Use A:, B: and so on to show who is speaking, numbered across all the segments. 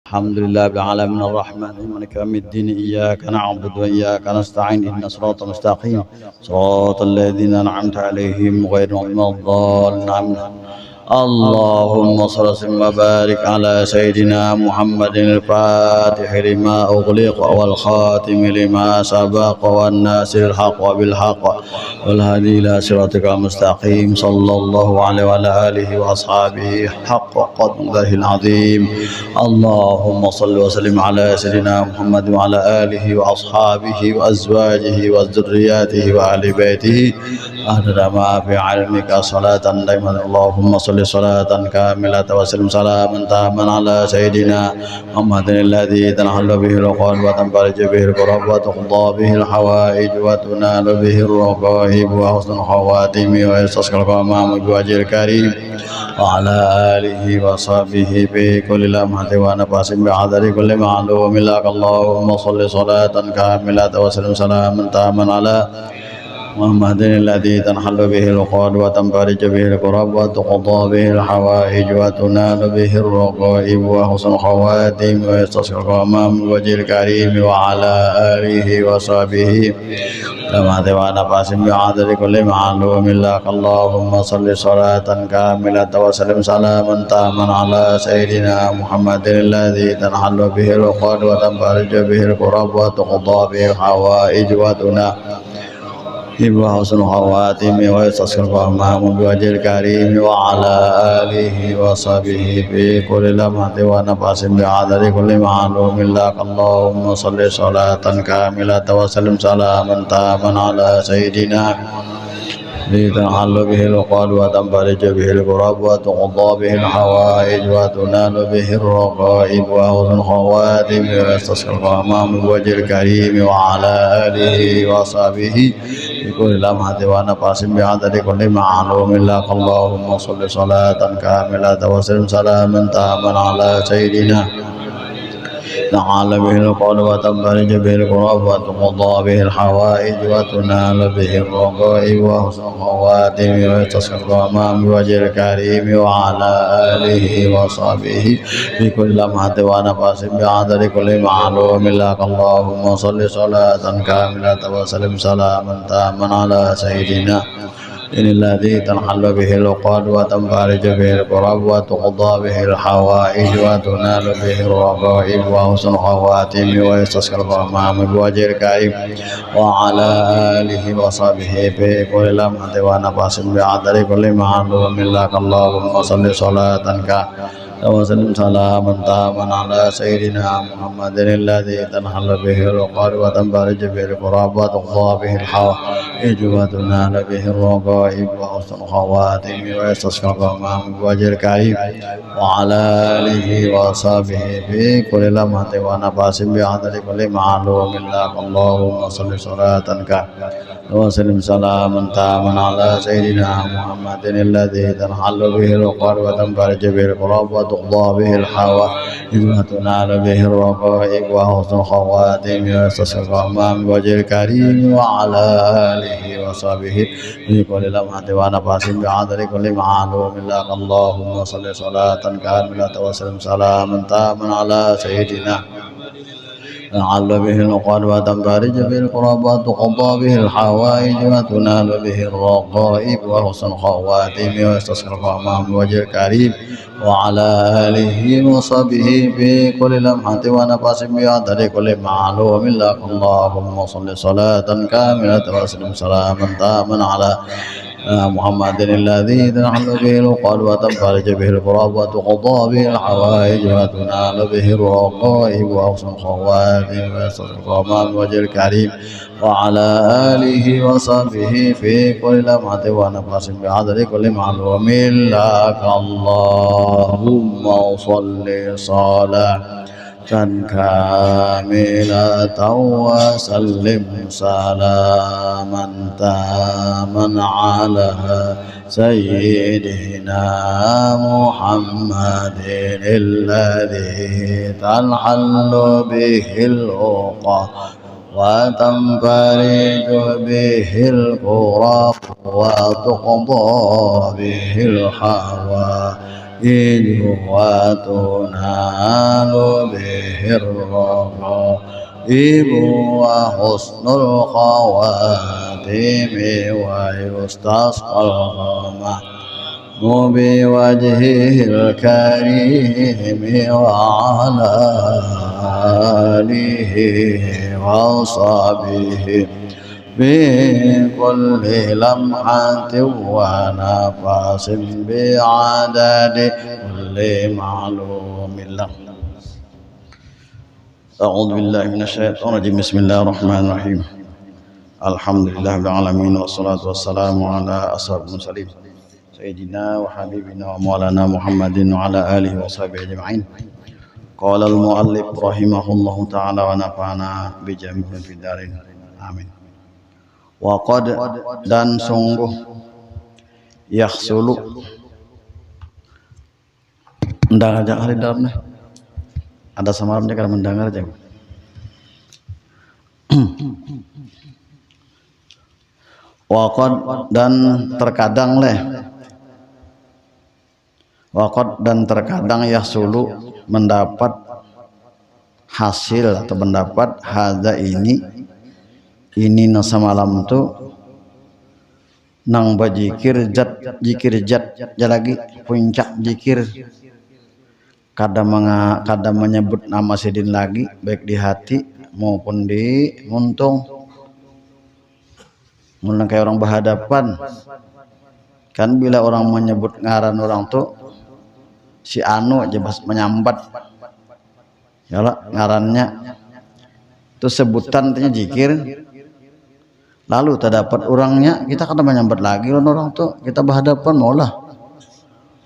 A: الحمد لله رب العالمين الرحمن الرحيم مالك يوم الدين إياك نعبد وإياك نستعين اهدنا الصراط المستقيم صراط الذين أنعمت عليهم غير المغضوب الضالين اللهم صل وسلم وبارك على سيدنا محمد الفاتح لما أغلق والخاتم لما سبق والناصر الحق بالحق والهادي إلى صراطك المستقيم صلى الله عليه وعلى آله وأصحابه حق قدره العظيم. اللهم صل وسلم على سيدنا محمد وعلى آله وأصحابه وأزواجه وذرياته وأهل بيته أهل ما في علمك صلاة دائما. اللهم صل صلاة كاملة وسلم سلاما تاما على سيدنا محمد الذي تنحل به العقد وتنفرج به الكرب وتقضى به الحوائج وتنال به الرغائب وحسن الخواتم ويستسقى الغمام بوجه الكريم وعلى آله وصحبه في كل لمحة ونفس بعدد كل معلوم لك. اللهم صل صلاة كاملة وسلم سلاما تاما على محمد الذي تنحل به العقد وتنفرج به الكرب وتقضى به الحوائج وتنال به الرغائب وحسن الخواتم ويستسقى الغمام بوجه الكريم وعلى آله وصحبه لما ونفس بعدد كل معلوم لك. اللهم صل صلاة كاملة وسلم سلاما تاما على سيدنا محمد الذي تنحل به العقد وتنفرج به الكرب وتقضى به الحوائج وتنال وحسن خواتم ويستسقى الغمام بوجه الكريم وعلى آله وصحبه في كل لمحة ونفس بعدد كل معلوم لك. اللهم صل صلاة كاملة وسلم سلاما تاما على سيدنا لتنحل به العقد وتنفرج به الكرب وتقضى به الحوائج وتنال به الرغائب وحسن الخواتم ويستسقى الغمام بوجه الكريم وعلى آله وصحبه بكل لمحة ونفس بعدد كل معلوم لك. اللهم صل صلاة كاملة وسلم سلاما تاما على سيدنا تنحل به العقد وتنفرج به الكرب وتقضى به الحوائج وتنال به الرغائب وحسن الخواتم ويستسقى الغمام بوجه الكريم وعلى آله وصحبه في كل لمحة ونفس بعدد كل معلوم لك. اللهم صل صلاة كاملة وسلم سلاما تاما على سيدنا الذي تنحل به العقد وتنفرج به الكرب وتقضى به الحوائج وتنال به الرغائب وحسن الخواتم ويستسقى الغمام بوجه الكريم وعلى آله وصحبه في كل لمحة ونفس بعدد كل معلوم لك. اللهم صل صلاة كاملة وسلم سلاما تاما على سيدنا محمد الذي تنحل به العقد وتنفرج به الكرب وتقضى به الحوائج وتنال به الرغائب وحسن الخواتم ويستسقى الغمام بوجه الكريم وعلى آله وصحبه في كل لمحة ونفس بعدد كل معلوم لك. اللهم صل صلاة كاملة وسلم سلاما تاما على سيدنا محمد الذي تنحل به العقد وتنفرج به الكرب وتقضى به الحوائج وتنال به الرغائب وحسن الخواتم ويستسقى الغمام بوجه الكريم وعلى آله وصحبه في كل لمحة ونفس بعدد كل معلوم لك. اللهم صل صلاة كاملة وسلم سلاما تاما على سيدنا تنحل به العقد وتنفرج به الكرب وتقضى به الحوائج وتنال به الرغائب وحسن الخواتم ويستسقى الغمام بوجه الكريم وعلى آله وصحبه في كل لمحة ونفس بعدد كل معلوم لك. اللهم صل صلاة كاملة وسلم سلاما تاما على محمد الذي تنحل به العقد وتنفرج به الكرب وتقضى به الحوائج وتنال به الرغائب وحسن الخواتم ويستسقى الغمام بوجه الكريم وعلى آله وصحبه في كل لمحة ونفس بعدد كل معلوم لك. اللهم صل صلاة كاملة وسلم سلاما تاما على سيدنا محمد الذي تنحل به العقد وتنفرج به الكرب وتقضى به الحوائج وتنال به الرغائب وحسن الخواتم ويستسقى الغمام بوجهه الكريم وعلى آله وصحبه بكل لمحة ونفس بعدد كل معلوم له. أعوذ بالله من الشيطان الرجيم. بسم الله الرحمن الرحيم. الحمد لله رب العالمين والصلاة والسلام على أشرف المرسلين سيدنا وحبيبنا ومولانا محمد وعلى آله وصحبه أجمعين. قال المؤلف رحمه الله تعالى ونفعنا بجميع في الدارين آمين. Waqad dan sungguh yahsulu mendengar aja kali dalamnya ada samaramnya karena mendengar aja. Waqad dan terkadang Waqad dan terkadang yahsulu mendapat hasil atau mendapat hadza ini semalam tuh nang bajikir jat lagi puncak jikir kadang menyebut nama sidin lagi baik di hati maupun di muntung mulai kayak orang berhadapan kan bila orang menyebut ngaran orang tuh si anu aja menyambat ya lah ngarannya itu sebutan artinya jikir. Lalu terdapat orangnya kita kada menyambat lagi orang tuh kita berhadapan maulah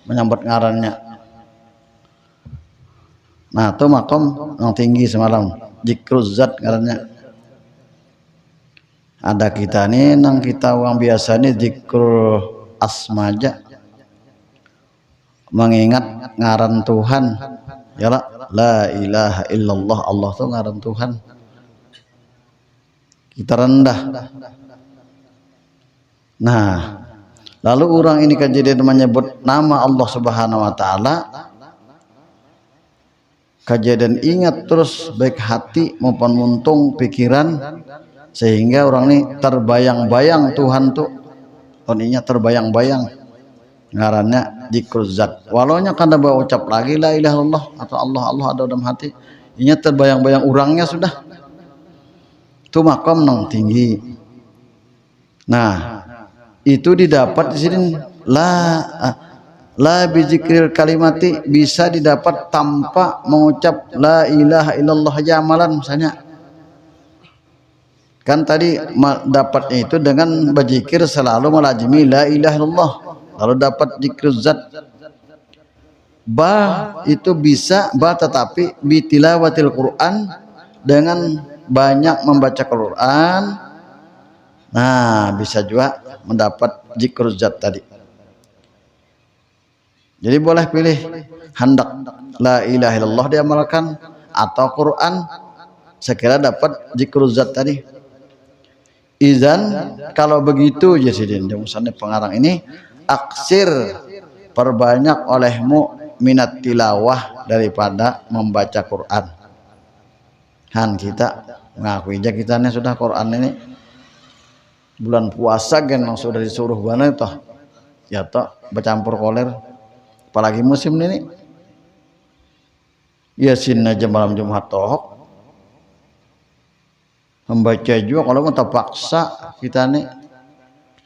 A: menyambat ngarannya. Nah itu makom yang tinggi semalam zikruz zat ngarannya. Ada kita nih nang kita uang biasa nih zikr asmaja mengingat ngaran Tuhan ya la ilaha illallah. Allah tuh ngaran Tuhan. Kita rendah. Nah, lalu orang ini kejadian menyebut nama Allah Subhanahu wa taala. Kejadian ingat terus baik hati maupun muntung pikiran sehingga orang ini terbayang-bayang Tuhan tuh. Oninya terbayang-bayang. Ngarannya zikruz zat. Walaunya kada bawa ucap lagi la ilaha illallah atau Allah ada dalam hati. Inya terbayang-bayang orangnya sudah. Itu makom nang tinggi. Nah, itu didapat di sini la bizikril kalimati bisa didapat tanpa mengucap la ilaha illallah aja amalan misalnya. Kan tadi dapatnya itu dengan berzikir selalu melazimi la ilaha illallah. Lalu dapat zikruz zat. Itu bisa tetapi bitilawatil Quran dengan banyak membaca Quran. Nah bisa juga mendapat zikruz zat tadi. Jadi boleh pilih hendak la ilaha illallah diamalkan atau Quran sekira dapat zikruz zat tadi. Izan kalau begitu ya sidin misalnya pengarang ini aksir perbanyak olehmu minat tilawah daripada membaca Quran. Han kita ngakui aja kitanya sudah Quran ini bulan puasa kan sudah disuruh banget toh ya toh bercampur koler apalagi musim ini Yasin aja malam Jumat toh membaca juga kalau mau terpaksa kita nih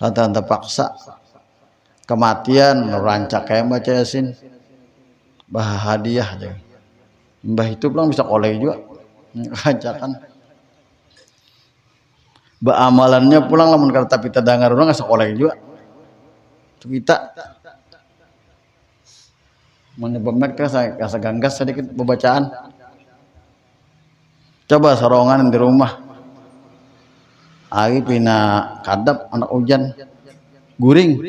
A: lantaran terpaksa kematian rancak kayak baca Yasin hadiah aja mbah itu pulang bisa kolej juga ngajakan amalannya pulang lamun kata kita dengar orang nggak sekolah juga itu kita menyebabkan kasa ganggas sedikit pembacaan. Coba sorongan di rumah hari pina kadap anak hujan guring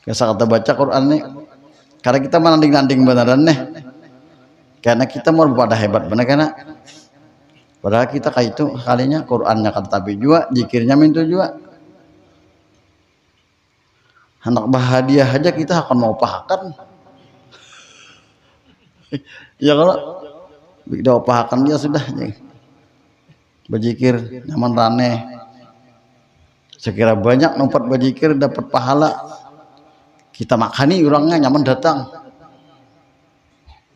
A: kasa kata baca Quran nih karena kita menanding-nanding beneran nih karena kita mau pada hebat bener karena padahal kita kayak itu kalinya Qurannya kata tapi juga zikirnya mintu juga Anak bahagia aja kita akan mau pahakan. Ya kalau kita pahakan dia sudah bajikir nyaman rane. Sekira banyak numpat bajikir dapat pahala. Kita makani orangnya nyaman datang.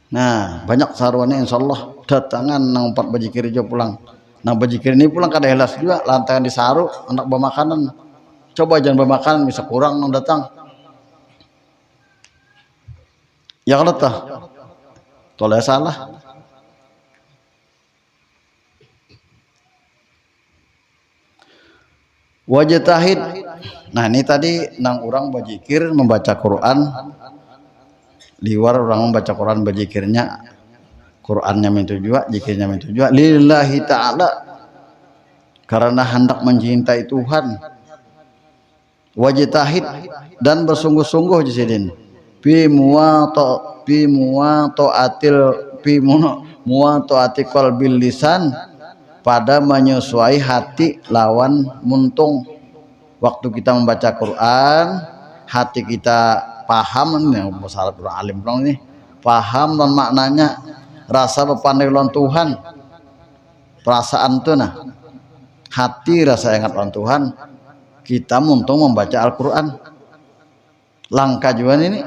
A: Nah, banyak sarwane insyaallah datangan nang numpat bajikir aja pulang. Nah, bajikir ini pulang kada helas juga lantaran disaru anak bermakanan. Coba jangan bermakanan bisa kurang nang datang. Ya kalau tah. Toleh salah. Wajtahid. Nah, ini tadi nang orang bajikir membaca Quran. Liwar orang membaca Quran bajikirnya. Qurannya mintu juga, zikirnya mintu juga lillahi ta'ala. Karena hendak mencintai Tuhan. Wajtahid dan bersungguh-sungguh di sini. Muwata'ati qalbil lisan pada menyesuai hati lawan muntung. Waktu kita membaca Quran, hati kita paham nih, syarat orang alim ini, paham dan maknanya, rasa berpandai lawan Tuhan, perasaan tuh nah, hati rasa ingat lawan Tuhan, kita muntung membaca Al-Quran. Langkah juga ini.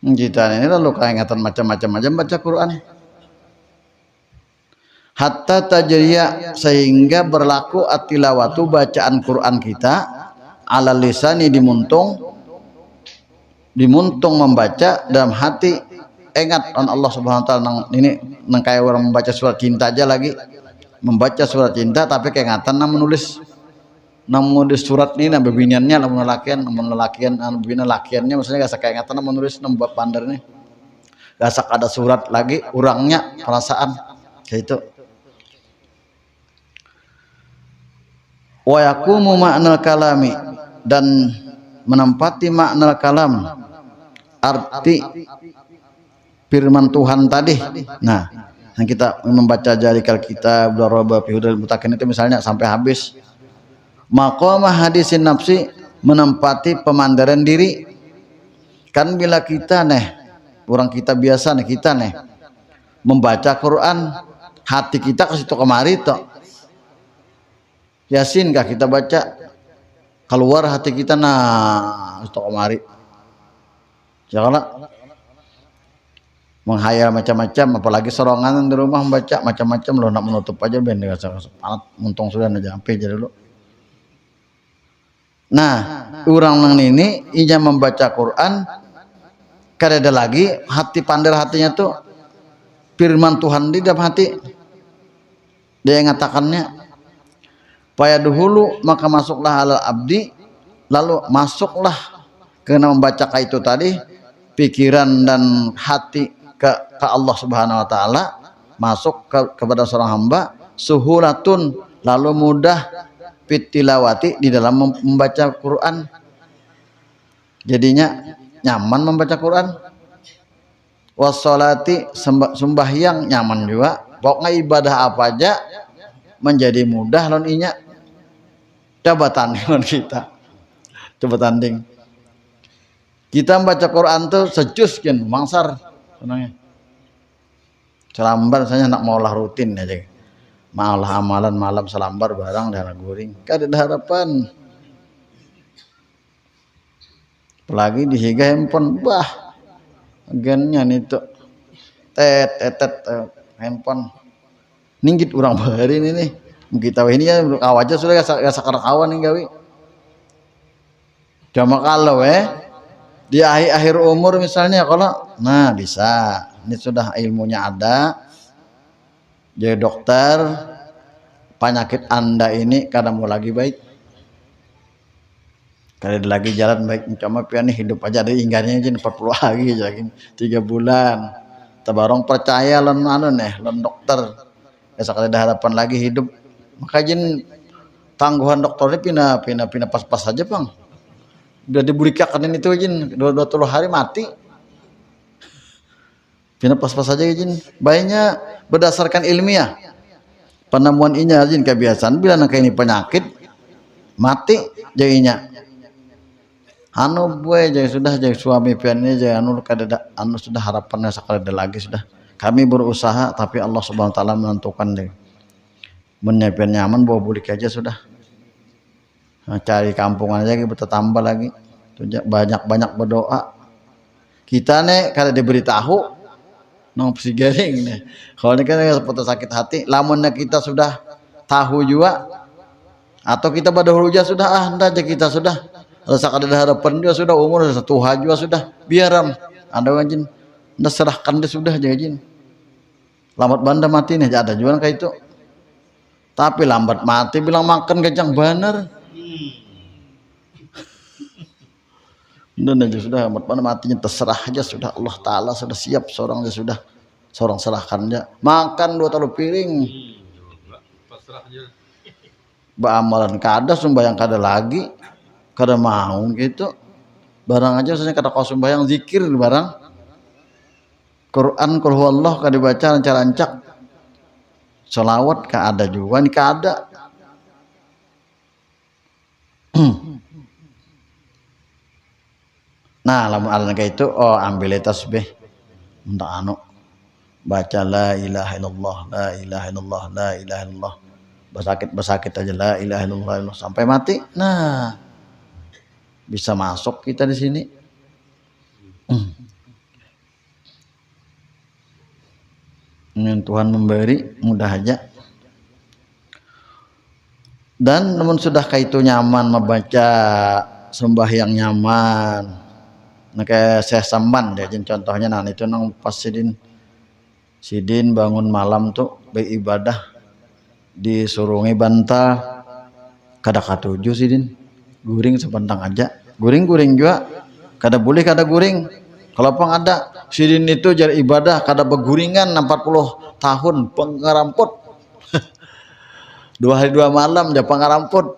A: Kita ini lalu keingatan macam-macam aja baca Quran. Hatta tajriya sehingga berlaku atilawatu bacaan Quran kita ala lisani dimuntung membaca dalam hati ingat on Allah Subhanahu wa taala ini nang kayak orang membaca surat cinta aja lagi membaca surat cinta tapi keingatan menulis surat ini namun biniannya namun lelakiannya maksudnya gak keingatan menulis nambah pandar nih gak ada surat lagi urangnya perasaan kayak itu. Wa yakumu ma'nal kalami dan menempati makna kalam arti firman Tuhan tadi. Nah, yang kita membaca jalikal kitab daraba fi hudal mutakin itu misalnya sampai habis. Maqama hadisin nafsi menempati pemandaran diri. Kan bila kita orang kita biasa kita membaca Quran, hati kita ke situ kemari toh. Yasin kah kita baca keluar hati kita itu kemari. Janganlah menghayal macam-macam, apalagi sorongan di rumah membaca macam-macam lo nak menutup aja ben panas muntung sudah sampai jadi dulu. Nah, orang nang ini inya membaca Quran kada ada lagi hati pandar hatinya tuh firman Tuhan di dalam hati. Dia ngatakannya paya dahulu maka masuklah alal abdi lalu masuklah karena membaca itu tadi pikiran dan hati ke Allah Subhanahu wa taala masuk kepada seorang hamba suhulatun lalu mudah fitilawati di dalam membaca Quran jadinya nyaman membaca Quran wassolati sembahyang nyaman juga pokoknya ibadah apa aja menjadi mudah lon inya. Coba tanding kita. Coba tanding. Kita membaca Quran tuh secus kan, mangsar senangnya. Selambar saya nak maulah rutin aja. Maulah amalan malam selambar barang dan guring. Kada ada harapan. Apalagi dihiga handphone bah. Agennya itu handphone. Ninggit orang bahari ini nih. Kita ini ya awaja sudah gak sekarang awan nih gawi. Cuma kalau di akhir umur misalnya kalau nah bisa ini sudah ilmunya ada jadi dokter penyakit anda ini kadang mau lagi baik kali lagi jalan baik cuma pian hidup aja ada hingganya aja 40 lagi lagi 3 bulan tabarong percaya lon dokter ya sekali ada harapan lagi hidup maka jin tangguhan dokternya pindah pas-pas saja bang udah diberikan itu jin 20 hari mati pindah pas-pas saja jin baiknya berdasarkan ilmiah penemuan ini jin kebiasaan bila nak ini penyakit mati jadinya anu buai jadi sudah jadi suami piannya jadi anu kada anu sudah harapannya sekali ada lagi sudah kami berusaha tapi Allah Subhanahu wa taala menentukan deh menyiapkan nyaman bawa bulik aja sudah nah, cari kampungan aja gitu tambah lagi banyak berdoa kita nih kada diberitahu nong psi garing nih kalau ini kan seperti sakit hati lamunnya kita sudah tahu juga atau kita pada huluja sudah anda aja kita sudah rasa kada ada harapan juga sudah umur satu juga sudah biaram anda wajin anda serahkan dia sudah jajin lambat banda mati nih ada juga kayak itu tapi lambat mati bilang makan gajang banar dan aja sudah lambat banda matinya terserah aja sudah Allah Ta'ala sudah siap seorang aja sudah seorang serahkan aja makan 2 talu piring beramalan kada sumbayang kada lagi kada mau gitu barang aja misalnya kada kau sumbayang zikir barang Quran qul huwallah kada dibaca rancak selawat kada juga ini kada nah lamun ada kayak itu oh ambil tasbih untuk anu baca la ilaha illallah la ilaha illallah la ilaha illallah bersakit aja la ilaha illallah sampai mati nah bisa masuk kita di sini. Tuhan memberi mudah aja. Dan namun sudah kayak itu nyaman membaca sembahyang nyaman. Nah kayak saya samban ya contohnya nah itu nang pas sidin bangun malam tuh beribadah disurungi bantah kada katuju sidin. Guring sepentang aja guring juga kada boleh kada guring kalau pang ada sidin itu jadi ibadah kada beguringan 40 tahun pengaramput 2 hari 2 malam dia pengaramput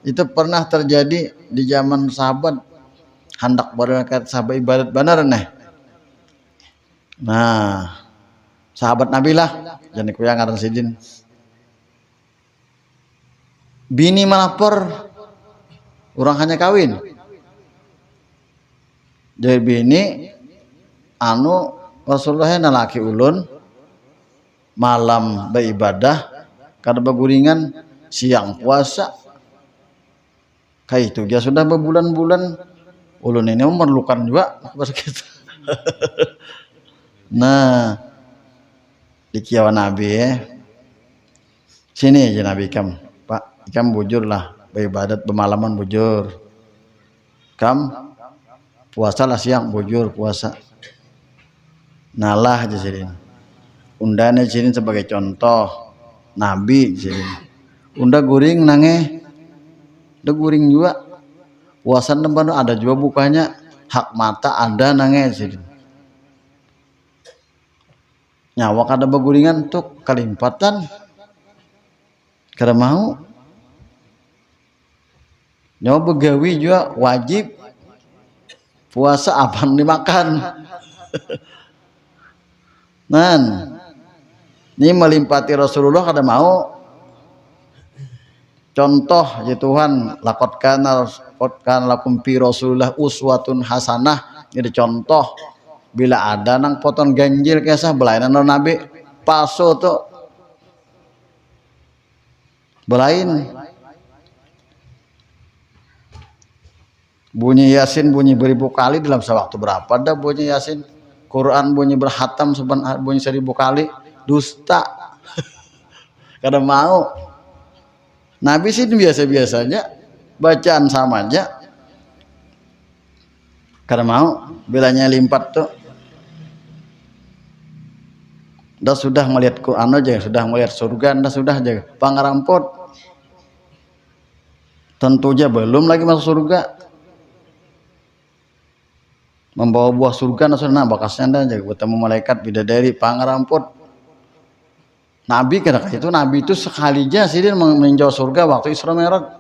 A: itu pernah terjadi di zaman sahabat hendak berangkat sahabat ibadat benar nih nah sahabat Nabi lah jadi kuyang ngaran sidin bini melapor orang hanya kawin jadi bini anu Rasulullah nalaki ulun malam beribadah kada beguringan siang puasa kayak itu dia sudah berbulan-bulan ulun ini memerlukan juga kita nah di kiawan Nabi sini aja Nabi Pak ikam bujur lah beribadat bermalaman bujur kam puasa lah siang bujur puasa nalah aja sidin undane sidin sebagai contoh Nabi sidin unda guring nange udah guring juga puasa nemban ada juga bukanya hak mata ada nange sidin nyawa kada beguringan tuh kalimpatan kada mau nyawa begawi juga wajib puasa apa dimakan nan ini melimpati Rasulullah kada mau contoh ya Tuhan laqad kana lakum fi Rasulillah uswatun hasanah jadi contoh bila ada nang potong ganjil kisah belainan Nabi palsu tuh belain bunyi Yasin bunyi beribu kali dalam sewaktu berapa dah bunyi Yasin Quran bunyi berhatam bunyi 1000 kali dusta kada mau Nabi sih biasa-biasanya bacaan sama aja kada mau bilanya limpat tuh dah sudah melihat Quran aja sudah melihat surga dah sudah aja pangaramput tentunya belum lagi masuk surga membawa buah surga nasrana bakasnya anda aja ketemu malaikat bidadari pangaramput Nabi kira itu Nabi itu sekali aja sih dia meninjau surga waktu Isra Mi'raj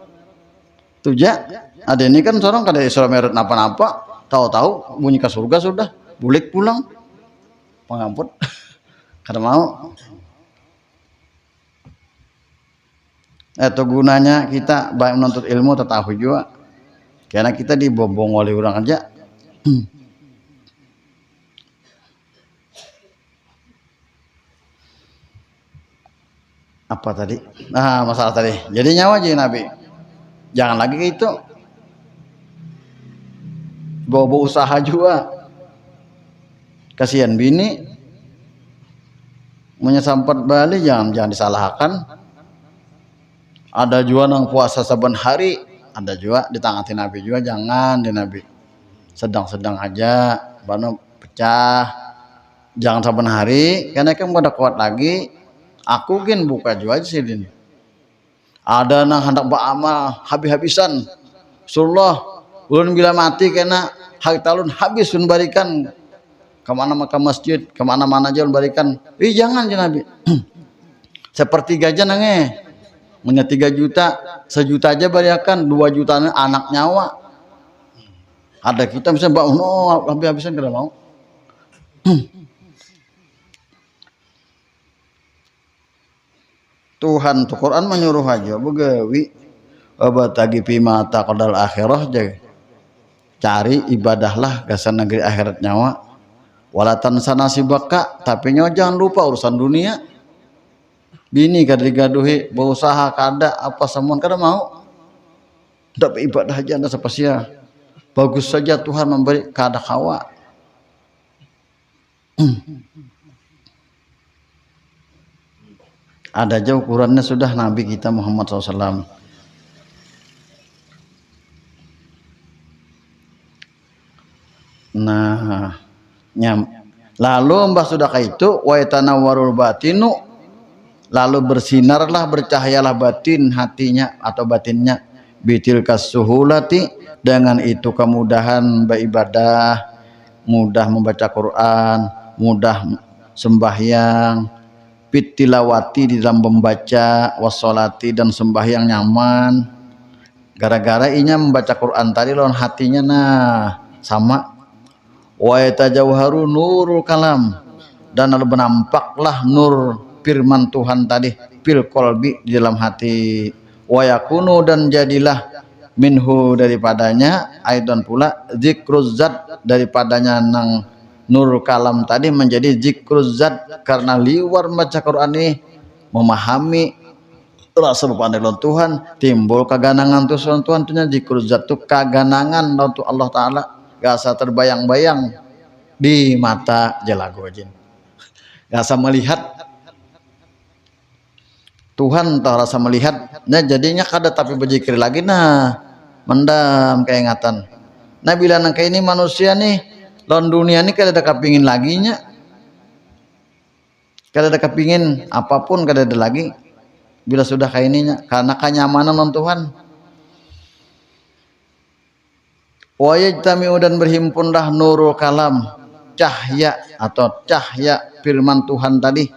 A: tuh ja ada ini kan seorang kada Isra Mi'raj napa-napa tahu-tahu bunyi ke surga sudah bulik pulang pengampun kada mau itu gunanya kita baik menuntut ilmu tetahui juga Karena kita dibobong oleh orang aja. Apa tadi? Masalah tadi. Jadi nyawa aja Nabi. Jangan lagi itu. Bawa usaha juga. Kasihan bini. Menyesampat balik jangan disalahkan. Ada juga yang puasa saban hari, ada juga ditangati Nabi juga jangan di Nabi. Sedang-sedang aja, baru pecah. Jangan saban hari, karena kan pada kuat lagi. Aku kan buka juga sih ini. Ada nang hendak beramal habis-habisan. Rasulullah, ulun bila mati kena hari talun habis ulun barikan kemana-mana ke masjid, kemana-mana aja ulun barikan. Jangan ya Nabi. Sepertiga aja nange. Punya 3 juta, 1 juta aja bariakan, 2 juta anak nyawa. Ada kita misalnya habis-habisan kada mau. Tuhan tuh Quran menyuruh aja begawi abatagi pima taqdal akhirah aja. Cari ibadahlah gasan negeri akhirat nyawa. Walatan sana sibaka, tapi nyawa jangan lupa urusan dunia. Bini kada digaduhi, berusaha kada apa semua kada mau. Tapi ibadah aja anda sepasia. Bagus saja Tuhan memberi kada kawa. Ada aja ukurannya sudah Nabi kita Muhammad SAW. Nah, lalu mbah sudah kayak itu wa yatanawwarul batinu, lalu bersinarlah bercahayalah batin hatinya atau batinnya bitil kasuhulati, dengan itu kemudahan beribadah, mudah membaca Quran, mudah sembahyang, fitilawati di dalam membaca, wassolati dan sembahyang nyaman. Gara-gara inya membaca Quran tadi lawan hatinya sama. Wa yatajawharu nurul kalam, dan lalu bernampaklah nur firman Tuhan tadi fil qalbi di dalam hati. Wa yakunu, dan jadilah minhu daripadanya aidan pula zikruz zat, daripadanya nang nur kalam tadi menjadi zikruz zat, karena liwar baca Quran ini memahami rasa bepandai Tuhan, timbul kaganangan Tuhan tuhnya zikruz zat tu kaganangan untuk Allah Ta'ala, gasa terbayang-bayang di mata jelago jin, gasa melihat Tuhan tak rasa melihat, jadinya kada tapi berzikir lagi mendam keingatan. Bila nang kayak ini manusia nih lawan dunia nih kada ada kepingin lagi kada ada kepingin apapun, kada ada lagi bila sudah kayak ini karena kenyamanan non Tuhan. Wa yajtami'u, dan berhimpunlah nurul kalam, cahya atau cahya firman Tuhan tadi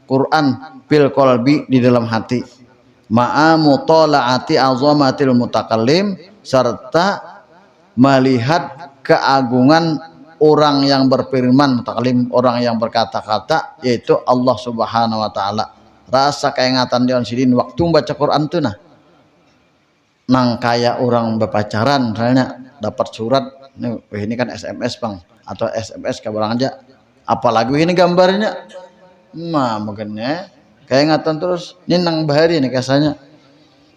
A: Quran fil qalbi di dalam hati, ma'a mutala'ati azamatil mutakallim, serta melihat keagungan orang yang berfirman, mutakallim orang yang berkata-kata, yaitu Allah Subhanahu wa taala. Rasa keingatan dion sidin waktu baca Quran tuh nang kayak orang berpacaran misalnya dapat surat ini kan SMS Bang atau SMS kabar aja, apalagi ini gambarnya makanya keingatan terus ini nang bahari nih kasanya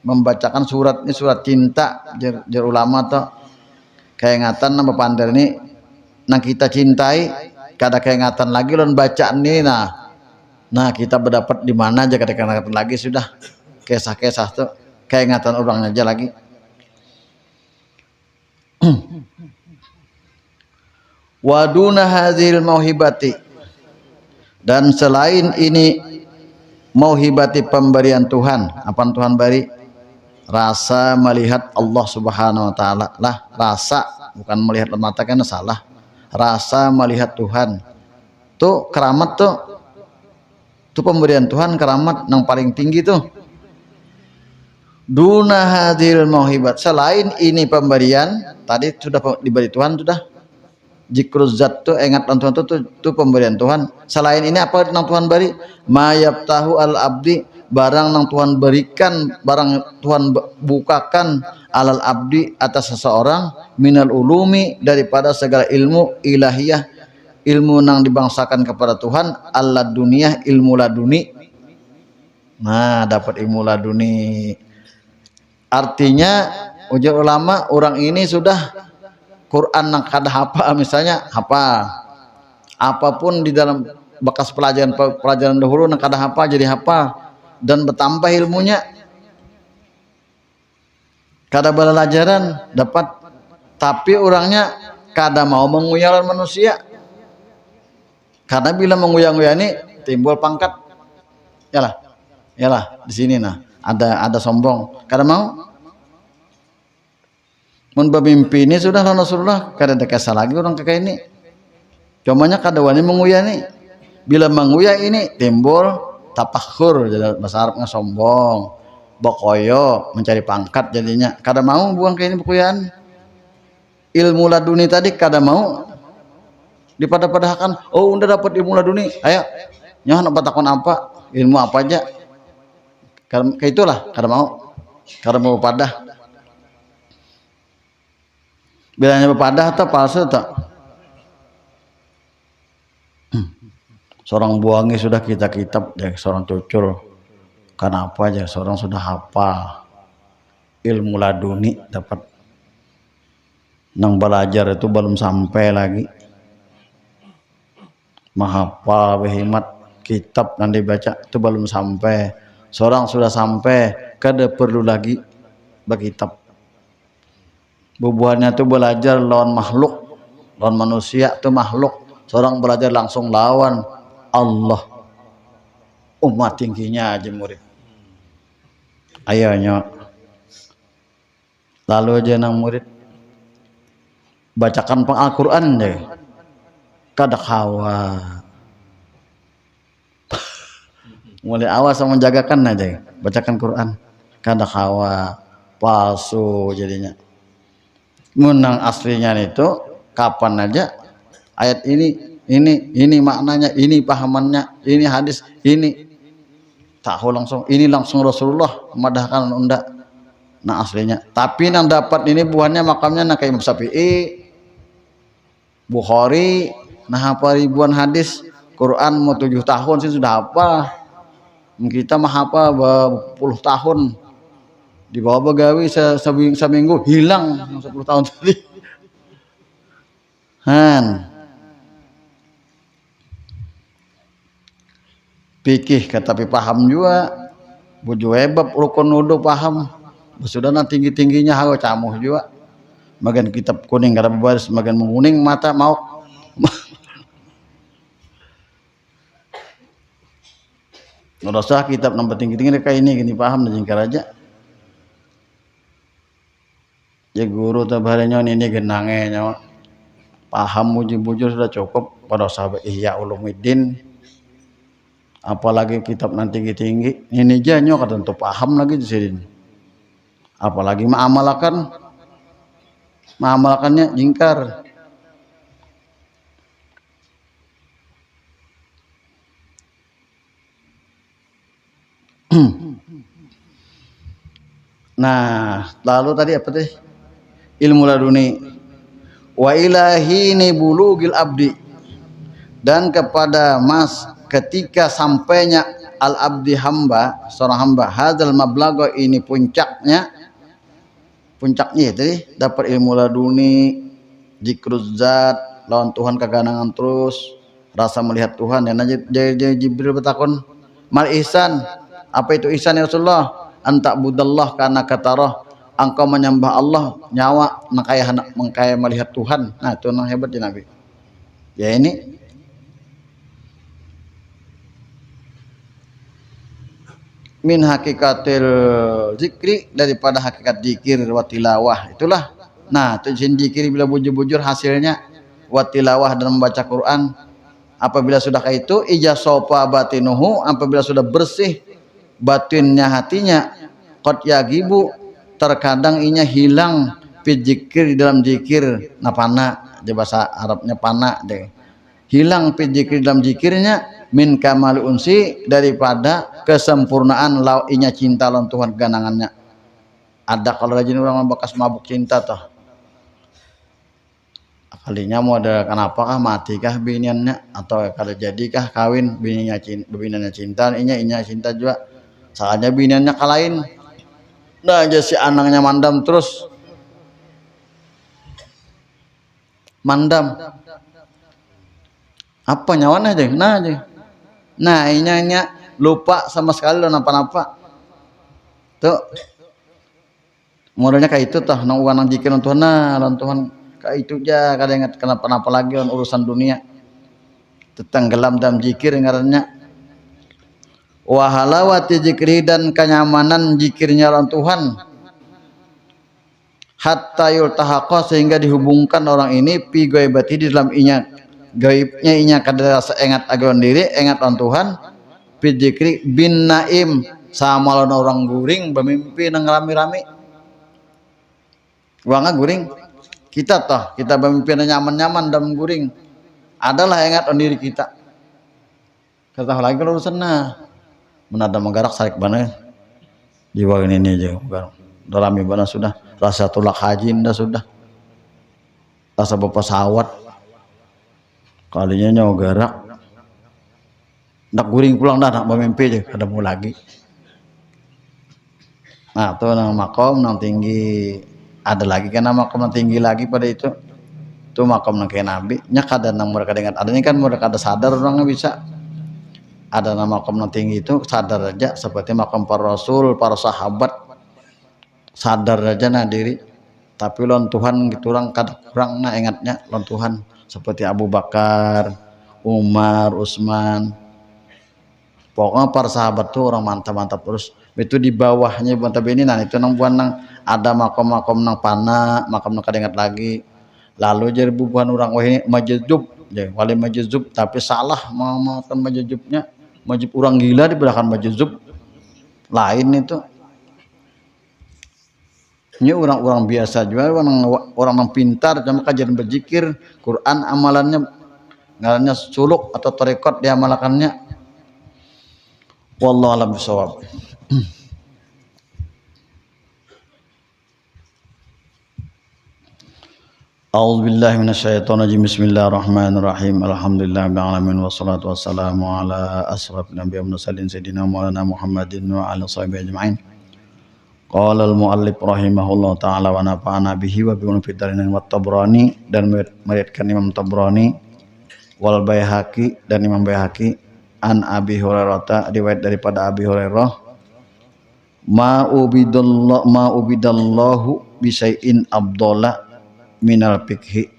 A: membacakan surat ini, surat cinta jar ulama tuh keingatan nang bepander ini nang kita cintai, kada keingatan lagi lon baca nih nah kita berdapat di mana aja, kada keingatan lagi sudah kisah-kisah tuh keingatan orang aja lagi. Waduna hadzil mauhibati, dan selain ini mauhibati pemberian Tuhan, apa Tuhan beri rasa melihat Allah Subhanahu wa taala lah, rasa bukan melihat mata kan salah, rasa melihat Tuhan tuh keramat tuh pemberian Tuhan, keramat yang paling tinggi tuh. Duna hadil mauhibat, selain ini pemberian tadi sudah diberi Tuhan, sudah zikruz zat tuh ingat Tuhan tuh pemberian Tuhan. Selain ini apa yang Tuhan beri? Mayabtahu al abdi, barang yang Tuhan berikan, barang Tuhan bukakan alal abdi atas seseorang minal ulumi daripada segala ilmu ilahiyah, ilmu nang dibangsakan kepada Tuhan, alad dunia ilmu laduni. Nah, dapat ilmu laduni. Artinya ujar ulama, orang ini sudah Quran nang kada hafal misalnya hafal. Apapun di dalam bekas pelajaran dahulu nang kada hafal jadi hafal dan bertambah ilmunya. Kada belajaran dapat, tapi orangnya kada mau menguyalan manusia. Karena bila menguya-nguyani timbul pangkat. Yalah di sini nah ada sombong. Kada mau. Mun pemimpi ini sudah Rasulullah kada ada kisah lagi orang kayak ini. Cumanya kada wani menguyani. Bila menguya ini timbul tapakhur, jadi bahasa Arabnya sombong. Bokoyo mencari pangkat jadinya. Kada mau buang kayak ini bukuyan. Ilmu laduni tadi kada mau. Dipada-padahkan, oh udah dapat ilmu laduni, ayo nyoh nak takon apa, ilmu apa aja, kayak itulah kada mau padah. Bilanya berpadah atau palsu tak? Seorang buangi sudah kitab ya, seorang cucur, karena apa aja, seorang sudah hafal ilmu laduni dapat, nang belajar itu belum sampai lagi. Mahapal behemat kitab yang dibaca itu belum sampai, seorang sudah sampai kada perlu lagi berkitab. Bubuhannya itu belajar lawan makhluk, lawan manusia itu makhluk, seorang belajar langsung lawan Allah. Umat tingginya aja murid. Ayo nyok, lalu aja nang murid bacakan Al-Quran deh. Kada kawa mulai awas sama menjagakan aja bacakan Quran, kada kawa palsu jadinya. Menang aslinya itu kapan aja ayat ini maknanya, ini pahamannya, ini hadis ini tahu langsung, ini langsung Rasulullah memadahkan unda. Nah aslinya, tapi yang dapat ini buahnya makamnya nak kayak Imam Syafi'i, Bukhari. Nah apa ribuan hadis, Quran mau 7 tahun sih sudah apa, kita mah apa berpuluh tahun di bawah begawi seminggu hilang 10 tahun tadi. Pikih tapi paham juga, buju hebab rukun wudu paham, sudah nanti tingginya hawa camuh juga. Bagian kitab kuning kada bebaris, bagian menguning mata mau. Ngerasa kitab nomor tinggi kayak ini gini paham dan jingkar aja. Ya guru tabarenya ini genange nyawa. Paham bujur sudah cukup pada sahabat Ihya Ulumuddin. Apalagi kitab nanti tinggi ini aja nyo kada tentu paham lagi di sini. Apalagi ma'amalakannya jingkar. Nah, lalu tadi apa teh? Ilmu laduni. Wa ilahini bulugil abdi, dan kepada ketika sampainya al abdi hamba, seorang hamba, hadzal mablagha ini puncaknya itu dapat ilmu laduni, zikruz zat, lawan Tuhan keganangan terus, rasa melihat Tuhan. Dan Jibril bertakon, mal ihsan, apa itu ihsan ya Rasulullah? Anta budallah karena katarah, engkau menyembah Allah nyawa mengkaya melihat Tuhan. Nah itu yang hebat ya Nabi. Ya ini min hakikatil zikri, daripada hakikat zikir wa tilawah itulah. Nah itu zikir bila bujur-bujur hasilnya wa tilawah dan membaca Quran. Apabila sudah kayak itu ijasofa batinuhu, apabila sudah bersih batinnya hatinya, qad yagibu, terkadang inya hilang fi zikir, di dalam zikir. Nah pana di bahasa Arabnya pana deh, hilang fi zikir dalam zikirnya, min kamal unsi, daripada kesempurnaan lau inya cinta lawan Tuhan ganangannya. Ada kalau rajin orang bekas mabuk cinta toh. Kalinya mau ada kenapakah matikah biniannya atau kalau jadikah kawin biniannya cinta inya cinta juga. Soalnya biniannya kalain. Nah aja si anaknya mandam terus. Mandam. Apa nyawana aja? Nah aja. Nah inya lupa sama sekali lo napa-napa. Tuh modalnya kayak itu toh nang uang nang jikir Tuhan Tuhan kayak itu aja kada ingat kenapa-napa lagi on urusan dunia tenggelam dalam jikir ngarannya wahalawati jikri dan kenyamanan jikirnya orang Tuhan hatta yultahaqa sehingga dihubungkan orang ini pi gaibati di dalam inya gaibnya inya kada rasa ingat agon diri ingat on Tuhan pi jikri bin naim sama orang guring bermimpi nang rami-rami uangnya guring kita toh kita bermimpi nyaman-nyaman dalam guring adalah ingat on diri kita kata lagi kalau urusan menada menggarak sarik bana jiwa ini aja darami bana sudah rasa tulak haji dah sudah rasa pesawat kalinya nyawa garak nak guring pulang dah nak bermimpi aja ada mau lagi nah tuh nang makom nang tinggi ada lagi kan makom yang tinggi lagi pada itu makom yang kayak nabi nyak ada nang mereka dengar adanya kan mereka ada sadar orangnya bisa ada nama makom yang tinggi itu sadar aja seperti makom para rasul para sahabat sadar aja nah diri tapi lon Tuhan gitu orang kadang kurang nah ingatnya lon Tuhan seperti Abu Bakar Umar Utsman pokoknya para sahabat tuh orang mantap-mantap terus itu di bawahnya mantap ini nah itu nang buan nang ada makom-makom nang pana makom nang kadengat lagi lalu jadi bubuhan orang wah ini majuzub ya wali majuzub tapi salah mau makan majuzubnya majub orang gila di belakang majuzub lain itu ini orang-orang biasa juga orang yang pintar cuma kajian berzikir Quran amalannya ngarannya suluk atau tarekat diamalkannya wallahu a'lam bishawab. A'udzubillahi minasyaitonirrajim. Bismillahirrahmanirrahim. Alhamdulillahirabbil alamin wassalatu wassalamu ala asyrafil anbiya'i wal mursalin sayyidina Maulana Muhammadin wa ala sahbihi ajma'in. Qala al-muallif rahimahullah taala wa nafa'ana bihi wa bi ulumid darin wa Tabrani dan meriwayatkan Imam Tabrani wal Baihaqi dan Imam Baihaqi an Abi Hurairah riwayat daripada Abi Hurairah ma ubidallahu bi syai'in abdalla minal fikhi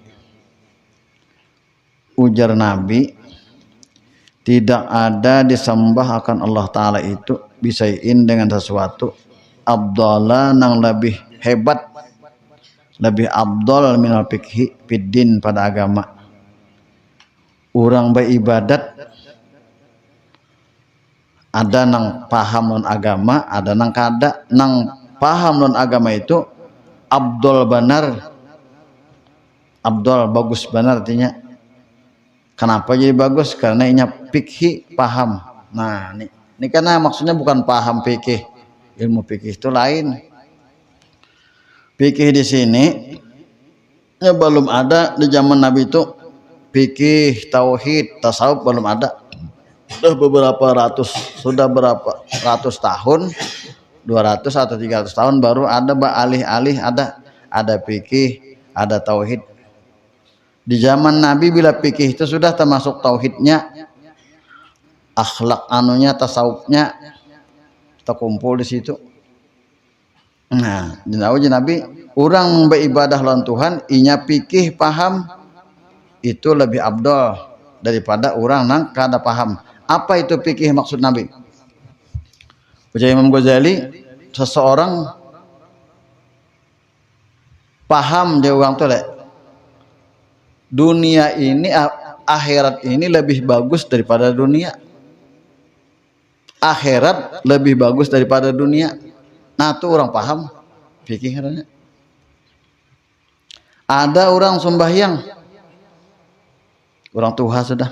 A: ujar Nabi tidak ada disembah akan Allah Ta'ala itu bisain dengan sesuatu abdalla nang lebih hebat lebih abdol minal fikhi fiddin pada agama orang beribadat ada nang paham non agama ada nang kada nang paham non agama itu abdol benar abdol bagus benar artinya kenapa jadi bagus karena inya fikih paham nah ini karena maksudnya bukan paham fikih ilmu fikih itu lain fikih di sini ya belum ada di zaman Nabi itu fikih tauhid tasawuf belum ada sudah berapa ratus tahun 200 atau 300 tahun baru ada alih-alih ada fikih ada tauhid di zaman Nabi bila fikih itu sudah termasuk tauhidnya akhlak anunya tasawufnya terkumpul di situ nah di Nabi orang beribadah lawan Tuhan inya fikih paham itu lebih abdol daripada orang nang kada paham. Apa itu fikih maksud Nabi? Ujar Imam Ghazali, seseorang paham dia orang tuh dunia ini akhirat ini lebih bagus daripada dunia. Akhirat lebih bagus daripada dunia. Nah, itu orang paham fikih katanya. Ada orang sembahyang. Orang tua sudah.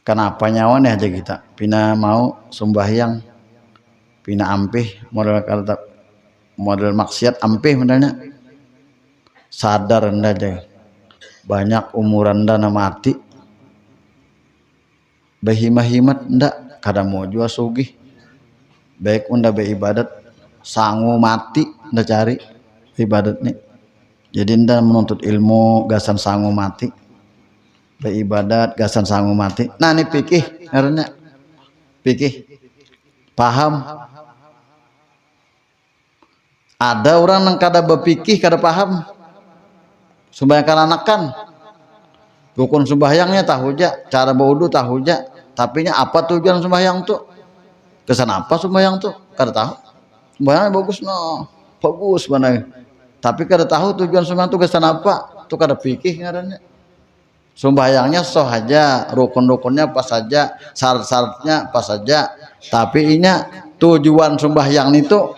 A: Kenapa nyawa nih aja kita pina mau sembahyang pina ampih modal kata model maksiat ampeh modalnya sadar anda aja banyak umuran dana mati behimat ndak kada mau jua sugih baik unda beribadat sangu mati ndak cari ibadat nih jadi ndak menuntut ilmu gasan sangu mati beribadat gasan sangu mati nah ini pikih karena pikih paham ada orang yang kada berpikih kada paham sembahyang kan anakan rukun sembahyangnya tahu aja cara berwudu tahu aja tapi nya apa tujuan sembahyang tuh kesan apa sembahyang tuh kada tahu sembahyangnya bagus no bagus mana tapi kada tahu tujuan sembahyang tuh kesan apa tuh kada pikih ngarannya sembahyangnya sah aja rukun-rukunnya apa saja syarat-syaratnya apa saja tapi inya tujuan sembahyang itu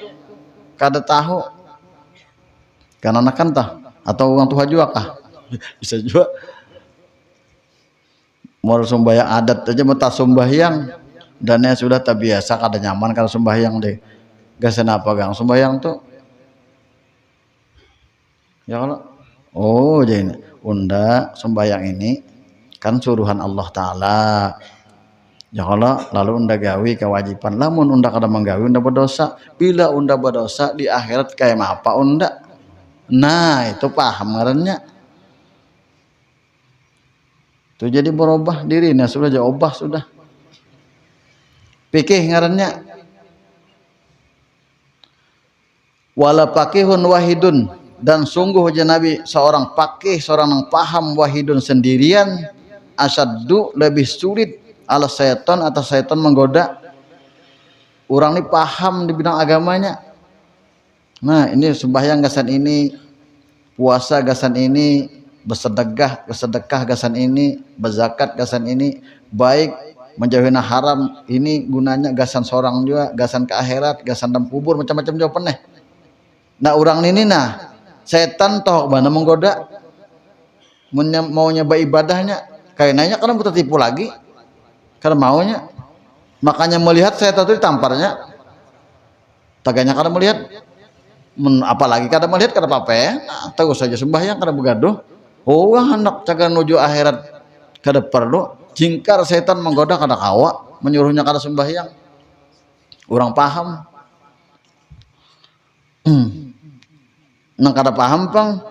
A: kada tahu karena anak kan tah atau orang tua juga kah bisa juga mau sembahyang adat aja mau tak sembahyang dan ya sudah tak biasa kada nyaman kalau sembahyang deh gak senapa gang sembahyang tuh ya kalau oh jadi unda sembahyang ini kan suruhan Allah Ta'ala ya kalau lalu unda gawi kewajiban lamun unda kada menggawi unda berdosa bila unda berdosa di akhirat kayak apa unda nah itu paham ngarannya tuh jadi berubah dirinya sudah jauh obah sudah pikih ngarannya wala pakihun wahidun dan sungguh aja Nabi seorang pakih seorang yang paham wahidun sendirian asyaddu lebih sulit ala syaitan atau syaitan menggoda orang ini paham di bidang agamanya nah ini sembahyang gasan ini puasa gasan ini bersedekah gasan ini berzakat gasan ini baik menjauhina haram ini gunanya gasan seorang juga gasan ke akhirat gasan dalam kubur macam-macam jawabannya nah orang ini nah setan toh mana menggoda mau nyoba ibadahnya kayaknya karena butuh tipu lagi karena maunya makanya melihat setan itu tamparnya taganya karena melihat apalagi kada melihat kada apa-apa ya nah, terus saja sembahyang kada begaduh oh hendak caga nuju akhirat kada perlu jingkar setan menggoda kada kawa menyuruhnya kada sembahyang orang paham nang kada paham pang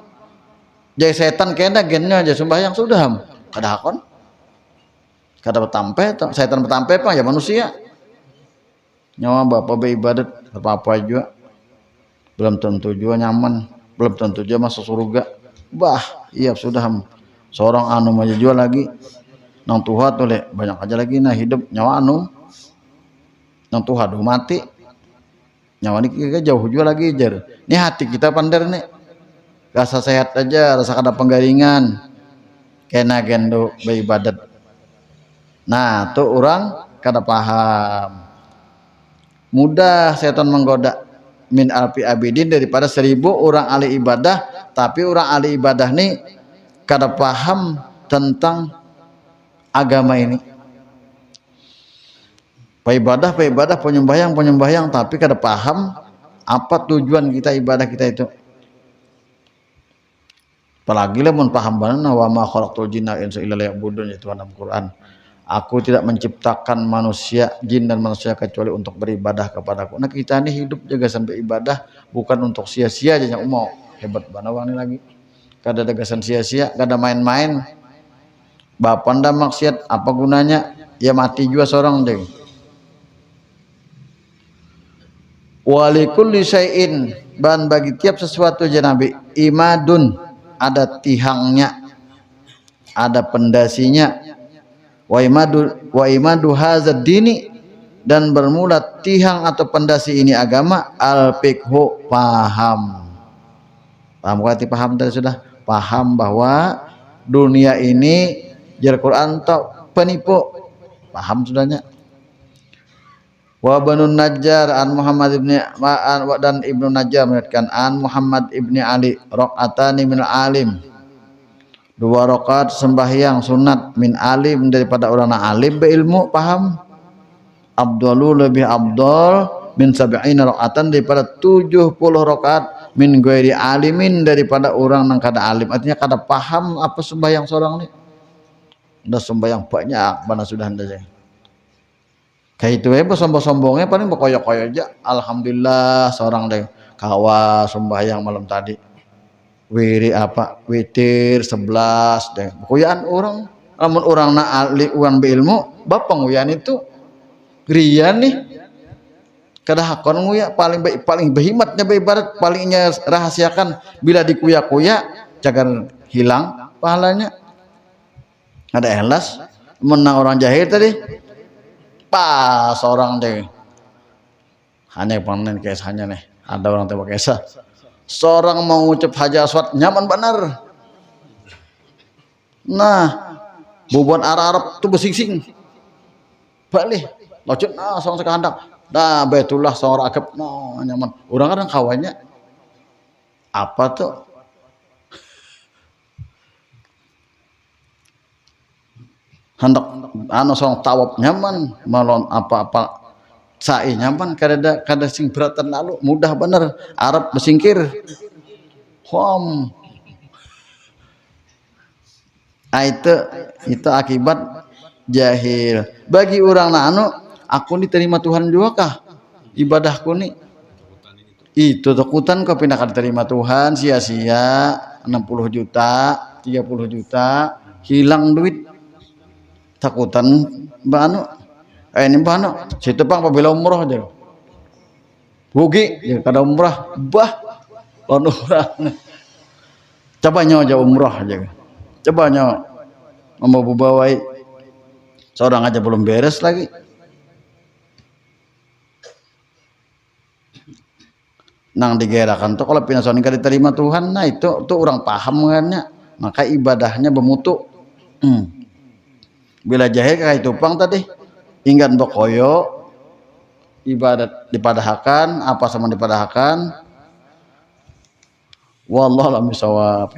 A: jadi setan kena gennya aja sembahyang sudah kada hakon kada betampe setan betampe pang ya manusia nyawa bapak beribadat apa-apa juga belum tentu juga nyaman belum tentu juga masuk surga bah iya sudah seorang anu aja juga lagi nang Tuhan tuh le banyak aja lagi nah hidup nyawa anu nang Tuhan mati nyawa ini kita jauh juga lagi jar ini hati kita pandar nih rasa sehat aja rasa kada penggaringan kena gendo beribadat nah tuh orang kada paham mudah setan menggoda min alfi abidin daripada 1000 orang ahli ibadah tapi orang ahli ibadah nih kada paham tentang agama ini ibadah penyembahyang tapi kada paham apa tujuan kita ibadah kita itu apalagi lah mun paham benar wa ma khalaqtul jinna wal insa illa liya'budun itu dalam Quran aku tidak menciptakan manusia jin dan manusia kecuali untuk beribadah kepadaku nah kita ini hidup juga sampai ibadah bukan untuk sia-sia aja mau hebat banget lagi kada ada gasan sia-sia kada main-main bapak ndak maksiat apa gunanya ya mati juga seorang deh walikulli syai'in ban bagi tiap sesuatu aja Nabi imadun ada tihangnya ada pendasinya wa imadu hadzal dini dan bermula tihang atau pendasi ini agama al fiqhu paham berarti paham tadi sudah paham bahwa dunia ini jar Quran tak penipu paham sudahnya wa Banu Najjar an Muhammad ibni Ma'an dan Ibnu Najjar meriwayatkan an Muhammad ibni Ali raqatani min alim 2 rakaat sembahyang sunat min alim daripada orang alim berilmu paham abdulu lebih abdul min sab'ina rakaatan daripada 70 rakaat min ghairi alimin daripada orang nang kada alim, artinya kada paham apa sembahyang seorang ni. Udah sembahyang banyak mana sudah anda saya kayak itu sombong-sombongnya paling berkoyok-koyok aja. Alhamdulillah seorang deh kawa sembahyang malam tadi wiri apa witir 11 deh koyan orang namun orang na ahli uang beilmu bapang uyan itu rian nih kada hakon nguya paling behimatnya beribarat palingnya rahasiakan bila dikuya-kuya jangan hilang pahalanya. Ada ikhlas menang orang jahil tadi pas orang deh hanya panen kisahnya nih ada orang tembak kisah seorang mau ucap haji aswad nyaman benar nah bubuan Arab tuh besing-sing balik locot nah seorang sekehendak nah betullah seorang agap nah nyaman orang kadang kawannya apa tuh hendak seorang tawab nyaman malon apa-apa sa'i nyaman kada sing beratan lalu mudah bener Arab besingkir itu akibat jahil bagi orang nanu aku diterima Tuhan juga kah ibadahku nih itu takutan kau pindah diterima Tuhan sia-sia 60 juta 30 juta hilang duit takutan banu ini banu situ bang pabila umroh aja rugi ya kada umrah bah lawan orang coba aja umroh aja coba mau bawai seorang aja belum beres lagi nang digerakan tuh kalau pinasonin kada diterima Tuhan nah itu orang paham kannya maka ibadahnya bermutu bila jahil kayak tupang tadi ingat bokoyo ibadat dipadahkan apa sama dipadahkan wallahu a'lam bishawab.